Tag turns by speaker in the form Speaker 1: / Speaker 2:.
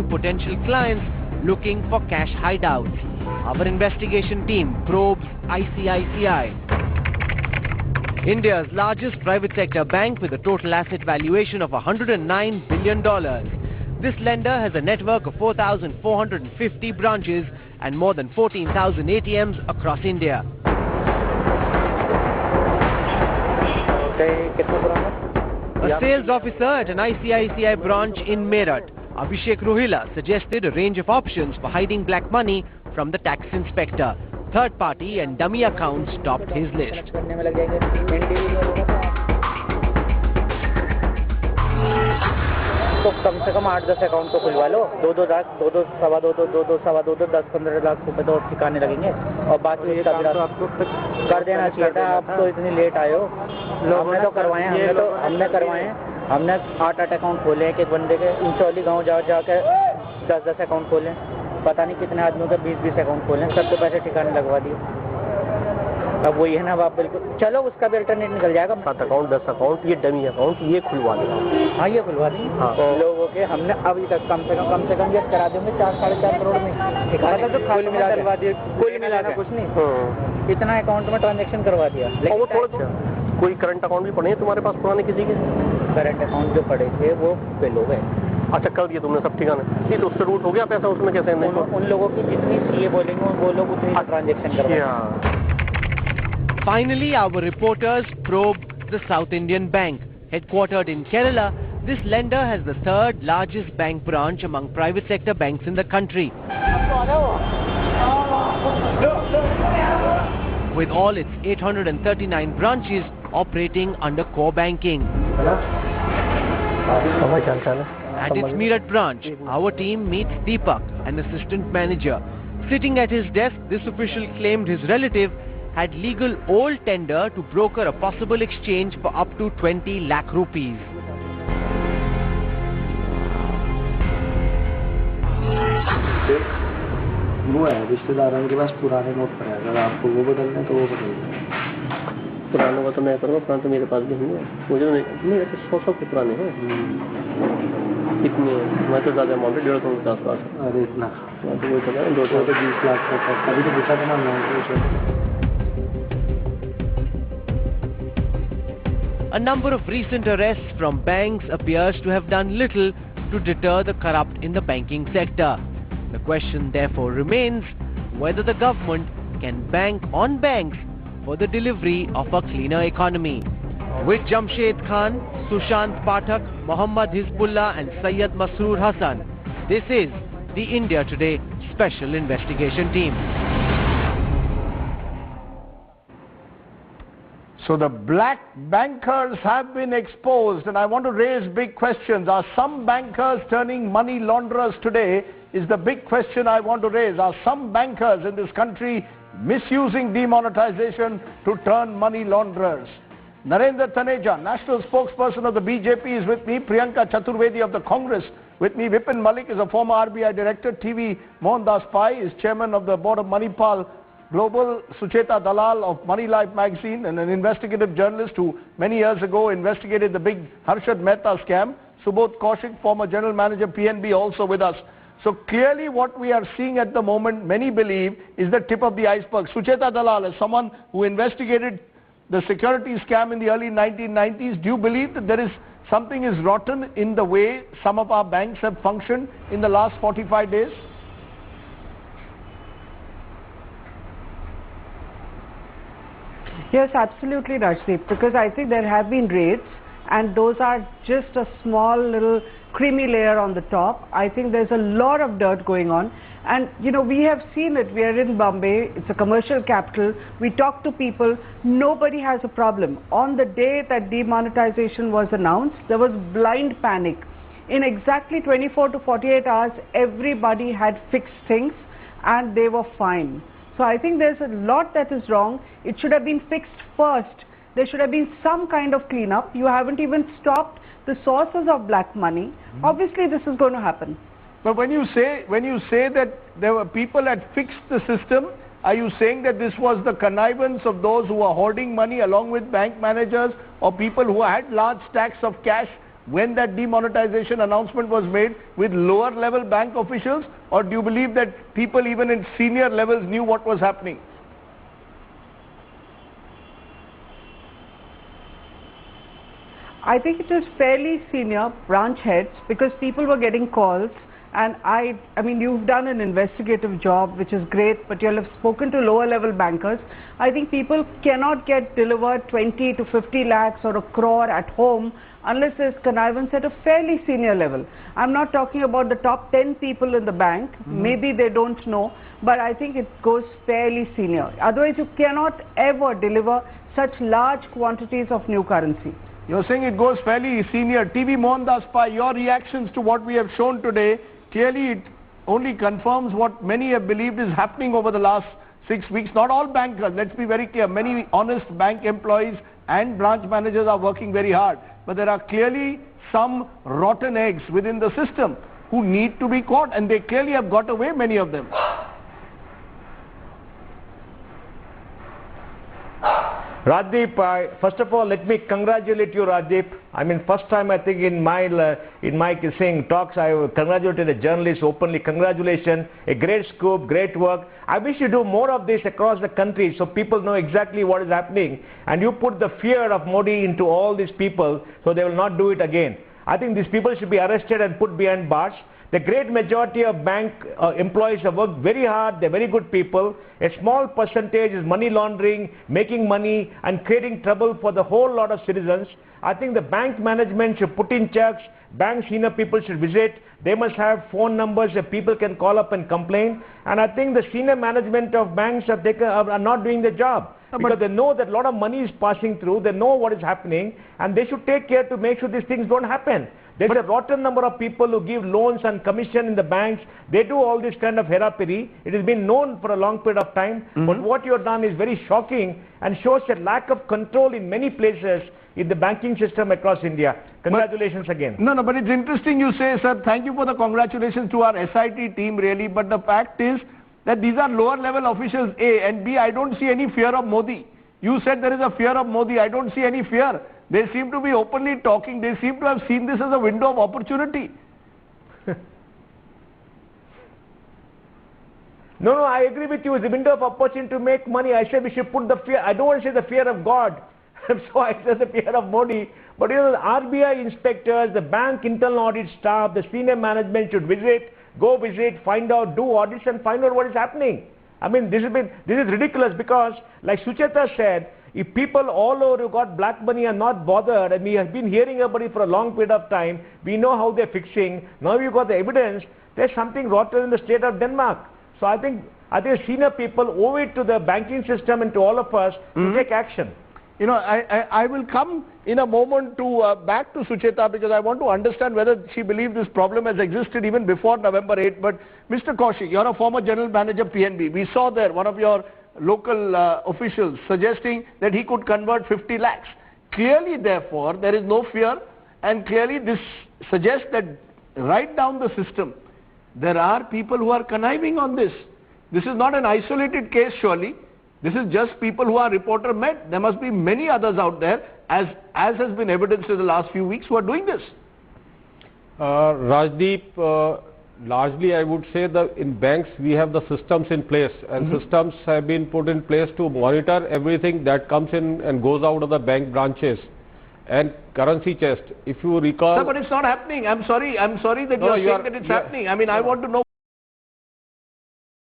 Speaker 1: to potential clients looking for cash hideouts. Our investigation team probes ICICI, India's largest private sector bank with a total asset valuation of $109 billion. This lender has a network of 4,450 branches and more than 14,000 ATMs across India. A sales officer at an ICICI branch in Meerut, Abhishek Rohila, suggested a range of options for hiding black money from the tax inspector. Third party and dummy accounts topped his list.
Speaker 2: तो कम से कम 8-10 account तो खुलवा लो, 2-2 लाख, 2-2 सवा 2-2 10-15 लाख रुपए तो ठिकाने लगेंगे और बाकी इसका भी आपको कर देना चाहिए था। आप तो इतनी लेट आए हो। हमने तो करवाए, हमने 8-8 अकाउंट खोले एक बंदे के। इंचौली गांव जाके 10-10 अकाउंट खोले, पता नहीं कितने आदमियों के 20-20 अकाउंट खोले, सबको पैसे ठिकाने लगवा दिए। अब वही है ना, आप बिल्कुल चलो उसका भी अल्टरनेट निकल जाएगा। 7 अकाउंट 10 अकाउंट ये डमी अकाउंट ये खुलवा देगा। हाँ ये खुलवा देंगे। हाँ। लोगों के हमने अभी तक कम से कम ये करा देंगे 4-4.5 करोड़ में ठिकाने तो कुल मिला दिए, कुल मिलाना कुछ नहीं। इतना अकाउंट में ट्रांजेक्शन करवा दिया। लेकिन वो थोड़ा कोई करंट अकाउंट भी पड़े हैं तुम्हारे पास पुराने किसी के? करंट अकाउंट जो पड़े थे वो फेल हो गए। अच्छा कर दिए तुमने सब ठिकाने? नहीं तो उससे रूट हो गया पैसा उसमें कैसे? उन लोगों की जितनी सीए बोलेंगे वो लोग उतनी ट्रांजेक्शन करवाएंगे।
Speaker 1: Finally, our reporters probe the South Indian Bank. Headquartered in Kerala, this lender has the third largest bank branch among private sector banks in the country. With all its 839 branches operating under core banking. At its Meerut branch, our team meets Deepak, an assistant manager. Sitting at his desk, this official claimed his relative had legal old tender to broker a possible exchange for up to 20 lakh rupees.
Speaker 3: वो है रिश्तेदारों के पास पुराने note पड़े, अगर आपको वो बदलना है तो वो बदलिए। पुराने को तो मैं करूँगा, पुराने तो मेरे पास भी नहीं है। मुझे नहीं, मेरे तो 100 के पुराने हैं। कितने? मैं तो ज़्यादा अमाउंट है 150 के आसपास। अरे इतना? मैं तो वही पता है 220 लाख का। अभी तो पूछा था ना मैं।
Speaker 1: A number of recent arrests from banks appears to have done little to deter the corrupt in the banking sector. The question therefore remains whether the government can bank on banks for the delivery of a cleaner economy. With Jamshed Khan, Sushant Pathak, Mohammad Hizbullah and Syed Masroor Hassan, this is the India Today Special Investigation Team.
Speaker 4: So the black bankers have been exposed, and I want to raise big questions. Are some bankers turning money launderers today? Is the big question I want to raise. Are some bankers in this country misusing demonetization to turn money launderers? Narendra Taneja, national spokesperson of the BJP, is with me. Priyanka Chaturvedi of the Congress with me. Vipin Malik is a former RBI director. TV Mohandas Pai is chairman of the board of Manipal Global. Sucheta Dalal of Money Life magazine and an investigative journalist who many years ago investigated the big Harshad Mehta scam. Subodh Kaushik, former general manager PNB, also with us. So clearly what we are seeing at the moment, many believe, is the tip of the iceberg. Sucheta Dalal, as someone who investigated the security scam in the early 1990s, do you believe that there is something is rotten in the way some of our banks have functioned in the last 45 days?
Speaker 5: Yes, absolutely, Rajdeep, because I think there have been raids and those are just a small little creamy layer on the top. I think there's a lot of dirt going on, and you know, we have seen it. We are in Bombay, it's a commercial capital. We talk to people, nobody has a problem. On the day that demonetization was announced, there was blind panic. In exactly 24 to 48 hours, everybody had fixed things and they were fine. So I think there's a lot that is wrong. It should have been fixed first. There should have been some kind of cleanup. You haven't even stopped the sources of black money. Obviously this is going to happen.
Speaker 4: But when you say that there were people that fixed the system, are you saying that this was the connivance of those who were hoarding money along with bank managers or people who had large stacks of cash when that demonetization announcement was made with lower level bank officials, or do you believe that people even in senior levels knew what was happening?
Speaker 5: I think it was fairly senior branch heads, because people were getting calls, and I mean, you've done an investigative job, which is great, but you'll have spoken to lower level bankers. I think people cannot get delivered 20 to 50 lakhs or a crore at home unless there's connivance at a fairly senior level. I'm not talking about the top 10 people in the bank. Maybe they don't know, but I think it goes fairly senior. Otherwise, you cannot ever deliver such large quantities of new currency.
Speaker 4: You're saying it goes fairly senior. TV Mohandas Pai, your reactions to what we have shown today, clearly it only confirms what many have believed is happening over the last 6 weeks. Not all bankers, let's be very clear. Many honest bank employees and branch managers are working very hard. But there are clearly some rotten eggs within the system who need to be caught, and they clearly have got away, many of them.
Speaker 6: Rajdeep, first of all, let me congratulate you, Rajdeep. I mean, first time I think in my saying talks, I congratulated the journalists openly. Congratulations, a great scoop, great work. I wish you do more of this across the country so people know exactly what is happening. And you put the fear of Modi into all these people so they will not do it again. I think these people should be arrested and put behind bars. The great majority of bank employees have worked very hard. They're very good people. A small percentage is money laundering, making money, and creating trouble for the whole lot of citizens. I think the bank management should put in checks. Bank senior people should visit. They must have phone numbers that people can call up and complain. And I think the senior management of banks are not doing their job. Because they know that a lot of money is passing through. They know what is happening. And they should take care to make sure these things don't happen. There's a rotten number of people who give loans and commission in the banks. They do all this kind of hera-peri. It has been known for a long period of time. But what you have done is very shocking and shows a lack of control in many places in the banking system across India. Congratulations again.
Speaker 4: No, but it's interesting you say, sir. Thank you for the congratulations to our SIT team, really. But the fact is that these are lower level officials, A, and B, I don't see any fear of Modi. You said there is a fear of Modi. I don't see any fear. They seem to be openly talking. They seem to have seen this as a window of opportunity.
Speaker 6: No, I agree with you. It's a window of opportunity to make money. I said we should put the fear. I don't want to say the fear of God. So I said the fear of Modi. But you know, the RBI inspectors, the bank internal audit staff, the senior management should go visit, find out, do audits and find out what is happening. I mean, this is ridiculous, because like Sucheta said, if people all over who got black money are not bothered, and we have been hearing about it for a long period of time, we know how they're fixing. Now you've got the evidence. There's something rotten in the state of Denmark. So I think senior people owe it to the banking system and to all of us to take action.
Speaker 4: You know, I will come in a moment to back to Sucheta, because I want to understand whether she believes this problem has existed even before November 8. But Mr. Kaushik, you're a former general manager PNB. We saw there one of your local officials suggesting that he could convert 50 lakhs. Clearly, therefore, there is no fear, and clearly this suggests that right down the system, there are people who are conniving on this. This is not an isolated case, surely. This is just people who are reporter met. There must be many others out there, as has been evidenced in the last few weeks, who are doing this.
Speaker 7: Rajdeep, largely I would say that in banks we have the systems in place, and systems have been put in place to monitor everything that comes in and goes out of the bank branches. And currency chest, if you recall...
Speaker 4: Sir, but it's not happening. I'm sorry that you're saying that it's happening. I mean, I want to know